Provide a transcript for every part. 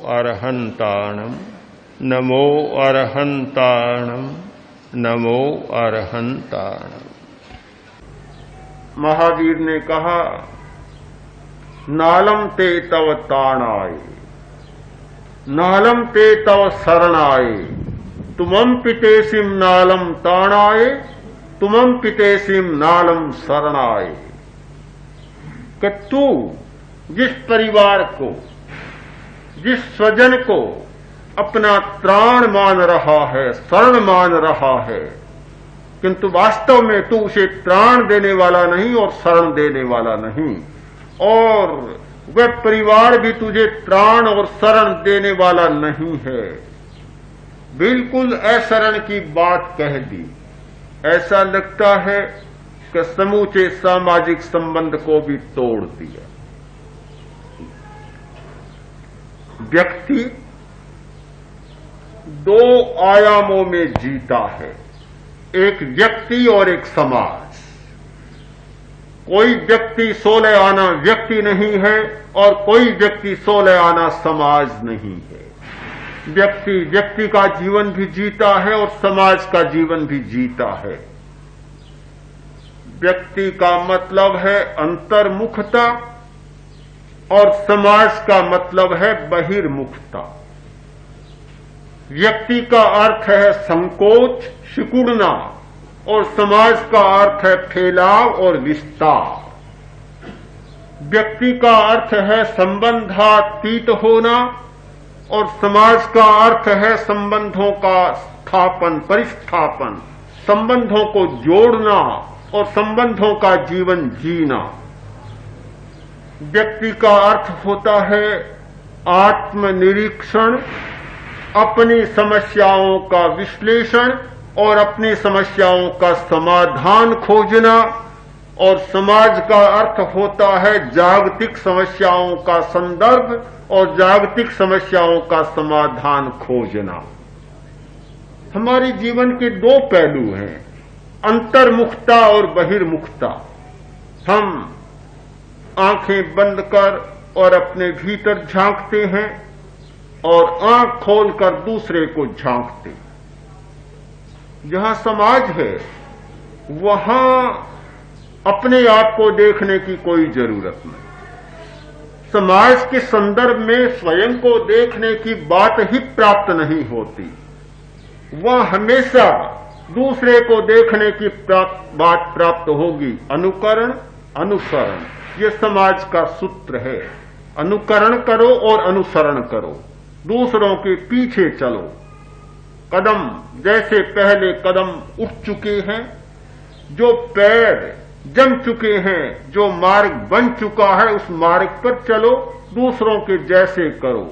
अरहन्ताणम् नमो अरहन्ताणम् नमो अरहन्ताणम्। महावीर ने कहा, नालम ते तव ताणाय, नालम ते तव शरणाय, तुमं पितेसिम नालम ताणाय, तुमं पितेसिम नालम शरणाय। कि तू जिस परिवार को, जिस स्वजन को अपना त्राण मान रहा है, शरण मान रहा है, किंतु वास्तव में तू उसे त्राण देने वाला नहीं और शरण देने वाला नहीं, और वह परिवार भी तुझे त्राण और शरण देने वाला नहीं है। बिल्कुल अशरण की बात कह दी। ऐसा लगता है कि समूचे सामाजिक संबंध को भी तोड़ दिया। व्यक्ति दो आयामों में जीता है, एक व्यक्ति और एक समाज। कोई व्यक्ति 16 आना व्यक्ति नहीं है और कोई व्यक्ति 16 आना समाज नहीं है। व्यक्ति व्यक्ति का जीवन भी जीता है और समाज का जीवन भी जीता है। व्यक्ति का मतलब है अंतर्मुखता और समाज का मतलब है बहिर्मुखता। व्यक्ति का अर्थ है संकोच, सिकुड़ना, और समाज का अर्थ है फैलाव और विस्तार। व्यक्ति का अर्थ है संबंधातीत होना और समाज का अर्थ है संबंधों का स्थापन, परिस्थापन, संबंधों को जोड़ना और संबंधों का जीवन जीना। व्यक्ति का अर्थ होता है आत्मनिरीक्षण, अपनी समस्याओं का विश्लेषण और अपनी समस्याओं का समाधान खोजना, और समाज का अर्थ होता है जागतिक समस्याओं का संदर्भ और जागतिक समस्याओं का समाधान खोजना। हमारे जीवन के दो पहलू हैं, अंतर्मुखता और बहिर्मुखता। हम आंखें बंद कर और अपने भीतर झांकते हैं और आंख खोलकर दूसरे को झांकते। जहां समाज है वहां अपने आप को देखने की कोई जरूरत नहीं। समाज के संदर्भ में स्वयं को देखने की बात ही प्राप्त नहीं होती। वह हमेशा दूसरे को देखने की बात प्राप्त होगी। अनुकरण, अनुसरण, ये समाज का सूत्र है। अनुकरण करो और अनुसरण करो, दूसरों के पीछे चलो। कदम जैसे पहले कदम उठ चुके हैं, जो पैर जम चुके हैं, जो मार्ग बन चुका है, उस मार्ग पर चलो, दूसरों के जैसे करो।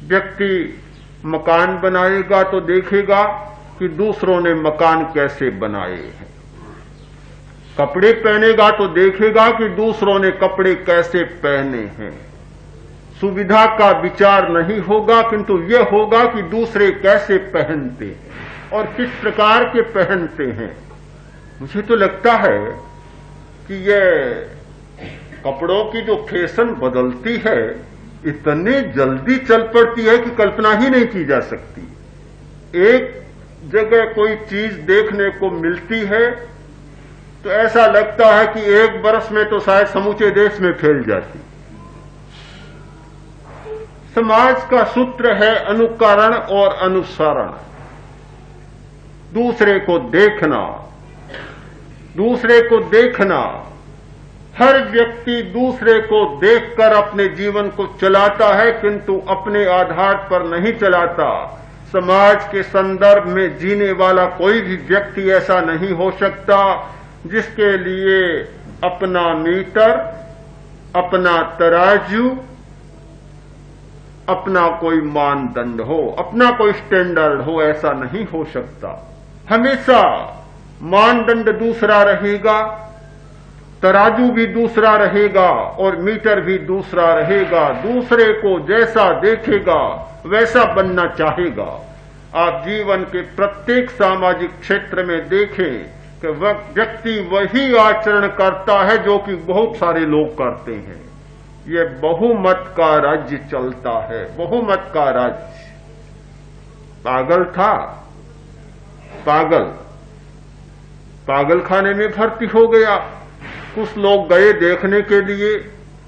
व्यक्ति मकान बनाएगा तो देखेगा कि दूसरों ने मकान कैसे बनाए हैं। कपड़े पहनेगा तो देखेगा कि दूसरों ने कपड़े कैसे पहने हैं। सुविधा का विचार नहीं होगा, किंतु यह होगा कि दूसरे कैसे पहनते हैं और किस प्रकार के पहनते हैं। मुझे तो लगता है कि यह कपड़ों की जो फैशन बदलती है इतने जल्दी चल पड़ती है कि कल्पना ही नहीं की जा सकती। एक जगह कोई चीज देखने को मिलती है तो ऐसा लगता है कि एक बरस में तो शायद समूचे देश में फैल जाती। समाज का सूत्र है अनुकरण और अनुसरण। दूसरे को देखना, दूसरे को देखना। हर व्यक्ति दूसरे को देखकर अपने जीवन को चलाता है, किंतु अपने आधार पर नहीं चलाता। समाज के संदर्भ में जीने वाला कोई भी व्यक्ति ऐसा नहीं हो सकता जिसके लिए अपना मीटर, अपना तराजू, अपना कोई मानदंड हो, अपना कोई स्टैंडर्ड हो। ऐसा नहीं हो सकता। हमेशा मानदंड दूसरा रहेगा, तराजू भी दूसरा रहेगा और मीटर भी दूसरा रहेगा। दूसरे को जैसा देखेगा वैसा बनना चाहेगा। आप जीवन के प्रत्येक सामाजिक क्षेत्र में देखें कि व्यक्ति वही आचरण करता है जो कि बहुत सारे लोग करते हैं। ये बहुमत का राज्य चलता है, बहुमत का राज्य। पागल था, पागल खाने में भर्ती हो गया। कुछ लोग गए देखने के लिए,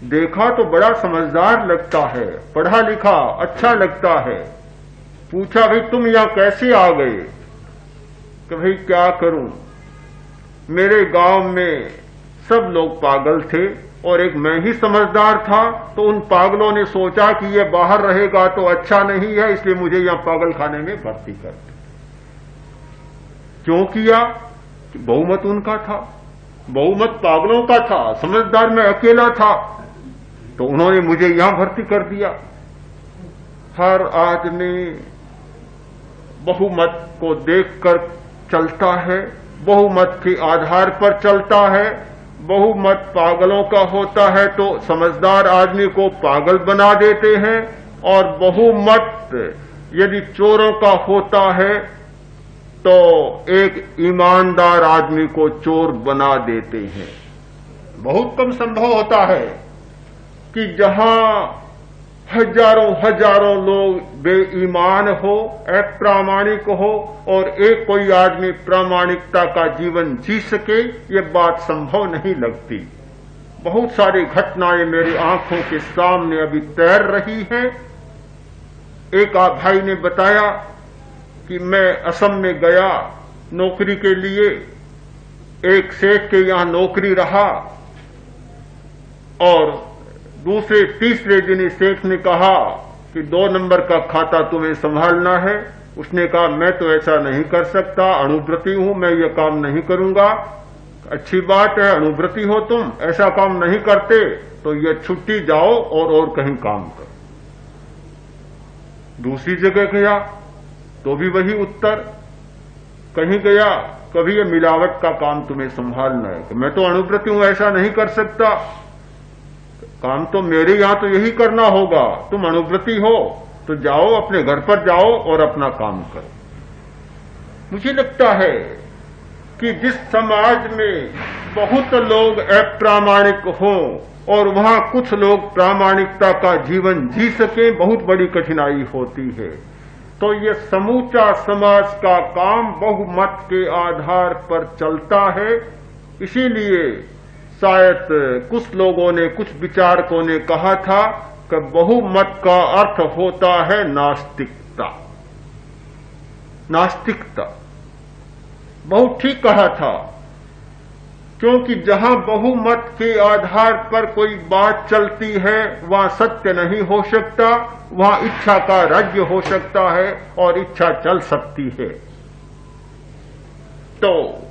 देखा तो बड़ा समझदार लगता है, पढ़ा लिखा अच्छा लगता है। पूछा भाई तुम यहां कैसे आ गए? कि भाई क्या करूं, मेरे गांव में सब लोग पागल थे और एक मैं ही समझदार था, तो उन पागलों ने सोचा कि ये बाहर रहेगा तो अच्छा नहीं है, इसलिए मुझे यहां पागल खाने में भर्ती कर दिया। क्यों किया? कि बहुमत उनका था, बहुमत पागलों का था, समझदार मैं अकेला था, तो उन्होंने मुझे यहां भर्ती कर दिया। हर आदमी बहुमत को देखकर चलता है, बहुमत के आधार पर चलता है। बहुमत पागलों का होता है तो समझदार आदमी को पागल बना देते हैं, और बहुमत यदि चोरों का होता है तो एक ईमानदार आदमी को चोर बना देते हैं। बहुत कम संभव होता है कि जहां हजारों लोग बेईमान हो, अप्रामाणिक हो, और एक कोई आदमी प्रामाणिकता का जीवन जी सके, ये बात संभव नहीं लगती। बहुत सारी घटनाएं मेरी आंखों के सामने अभी तैर रही हैं। एक भाई ने बताया कि मैं असम में गया नौकरी के लिए, एक सेठ के यहां नौकरी रहा, और दूसरे तीसरे दिन इस सेठ ने कहा कि 2 नंबर का खाता तुम्हें संभालना है। उसने कहा मैं तो ऐसा नहीं कर सकता, अणुव्रती हूं, मैं ये काम नहीं करूंगा। अच्छी बात है, अणुव्रती हो तुम, ऐसा काम नहीं करते तो ये छुट्टी जाओ और कहीं काम करो। दूसरी जगह गया तो भी वही उत्तर। कहीं गया, कभी ये मिलावट का काम तुम्हें संभालना है, कि मैं तो अणुव्रती हूं, ऐसा नहीं कर सकता। काम तो मेरे यहां तो यही करना होगा, तुम अणुव्रती हो तो जाओ, अपने घर पर जाओ और अपना काम करो। मुझे लगता है कि जिस समाज में बहुत लोग अप्रामाणिक हों और वहां कुछ लोग प्रामाणिकता का जीवन जी सके, बहुत बड़ी कठिनाई होती है। तो ये समूचा समाज का काम बहुमत के आधार पर चलता है। इसीलिए शायद कुछ लोगों ने, कुछ विचारकों ने कहा था कि बहुमत का अर्थ होता है नास्तिकता। नास्तिकता बहुत ठीक कहा था, क्योंकि जहां बहुमत के आधार पर कोई बात चलती है वहां सत्य नहीं हो सकता, वहां इच्छा का राज्य हो सकता है और इच्छा चल सकती है। तो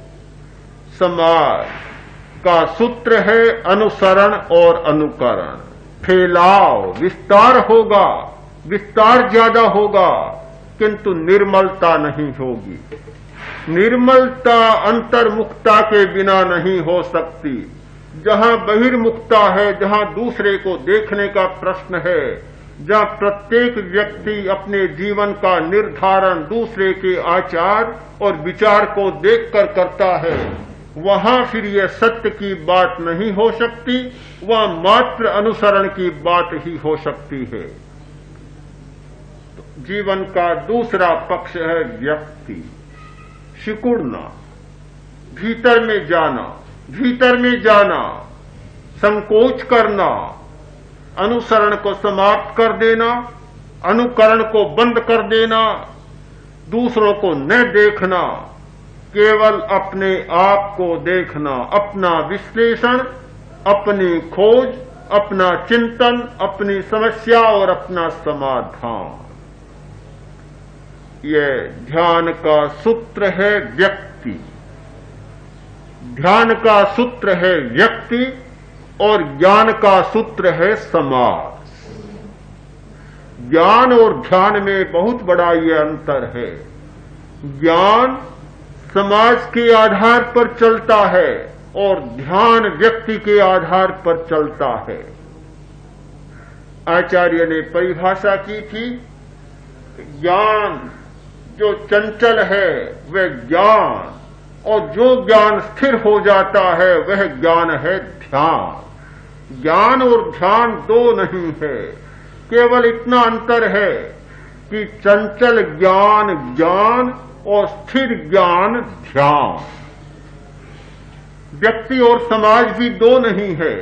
समाज का सूत्र है अनुसरण और अनुकरण। फैलाव, विस्तार होगा, विस्तार ज्यादा होगा, किंतु निर्मलता नहीं होगी। निर्मलता अंतर्मुखता के बिना नहीं हो सकती। जहां बहिर्मुखता है, जहां दूसरे को देखने का प्रश्न है, जहां प्रत्येक व्यक्ति अपने जीवन का निर्धारण दूसरे के आचार और विचार को देखकर करता है, वहां फिर यह सत्य की बात नहीं हो सकती, वहां मात्र अनुसरण की बात ही हो सकती है। तो जीवन का दूसरा पक्ष है व्यक्ति। सिकुड़ना, भीतर में जाना, भीतर में जाना, संकोच करना, अनुसरण को समाप्त कर देना, अनुकरण को बंद कर देना, दूसरों को न देखना, केवल अपने आप को देखना, अपना विश्लेषण, अपनी खोज, अपना चिंतन, अपनी समस्या और अपना समाधान। यह ध्यान का सूत्र है व्यक्ति। ध्यान का सूत्र है व्यक्ति और ज्ञान का सूत्र है समाज। ज्ञान और ध्यान में बहुत बड़ा यह अंतर है। ज्ञान समाज के आधार पर चलता है और ध्यान व्यक्ति के आधार पर चलता है। आचार्य ने परिभाषा की थी, ज्ञान जो चंचल है वह ज्ञान, और जो ज्ञान स्थिर हो जाता है वह ज्ञान है ध्यान। ज्ञान और ध्यान दो नहीं है, केवल इतना अंतर है कि चंचल ज्ञान ज्ञान और स्थिर ज्ञान ध्यान। व्यक्ति और समाज भी दो नहीं है।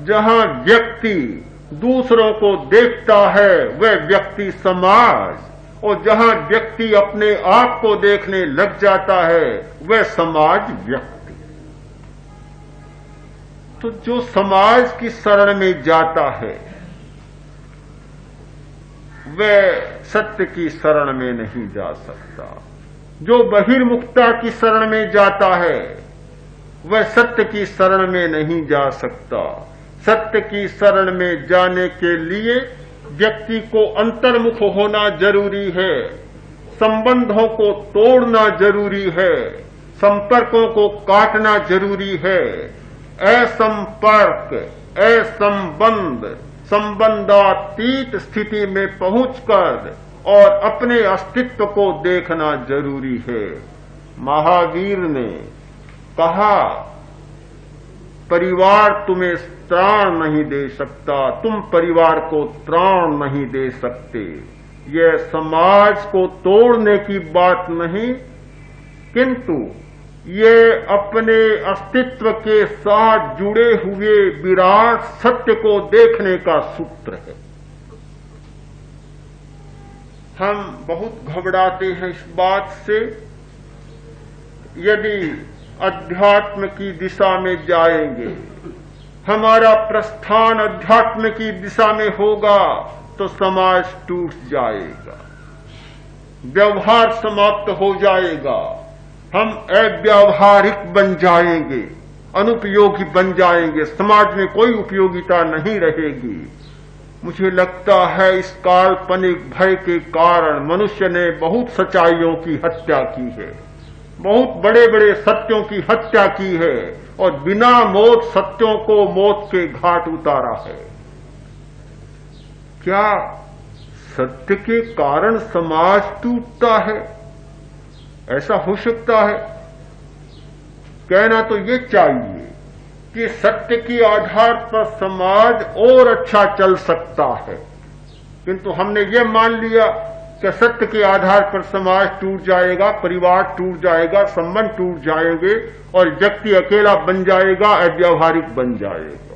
जहां व्यक्ति दूसरों को देखता है वह व्यक्ति समाज, और जहां व्यक्ति अपने आप को देखने लग जाता है वह समाज व्यक्ति। तो जो समाज की शरण में जाता है वह सत्य की शरण में नहीं जा सकता। जो बहिर्मुखता की शरण में जाता है वह सत्य की शरण में नहीं जा सकता। सत्य की शरण में जाने के लिए व्यक्ति को अंतर्मुख होना जरूरी है, संबंधों को तोड़ना जरूरी है, संपर्कों को काटना जरूरी है। असंपर्क, असंबंध, संबंधातीत स्थिति में पहुंचकर और अपने अस्तित्व को देखना जरूरी है। महावीर ने कहा, परिवार तुम्हें त्राण नहीं दे सकता, तुम परिवार को त्राण नहीं दे सकते। यह समाज को तोड़ने की बात नहीं, किंतु ये अपने अस्तित्व के साथ जुड़े हुए विराट सत्य को देखने का सूत्र है। हम बहुत घबराते हैं इस बात से, यदि अध्यात्म की दिशा में जाएंगे, हमारा प्रस्थान अध्यात्म की दिशा में होगा तो समाज टूट जाएगा, व्यवहार समाप्त हो जाएगा, हम अव्यावहारिक बन जाएंगे, अनुपयोगी बन जाएंगे, समाज में कोई उपयोगिता नहीं रहेगी। मुझे लगता है इस काल्पनिक भय के कारण मनुष्य ने बहुत सच्चाइयों की हत्या की है, बहुत बड़े बड़े सत्यों की हत्या की है और बिना मौत सत्यों को मौत के घाट उतारा है। क्या सत्य के कारण समाज टूटता है? ऐसा हो सकता है? कहना तो ये चाहिए कि सत्य के आधार पर समाज और अच्छा चल सकता है, किंतु हमने ये मान लिया कि सत्य के आधार पर समाज टूट जाएगा, परिवार टूट जाएगा, संबंध टूट जाएंगे और व्यक्ति अकेला बन जाएगा, अव्यावहारिक बन जाएगा।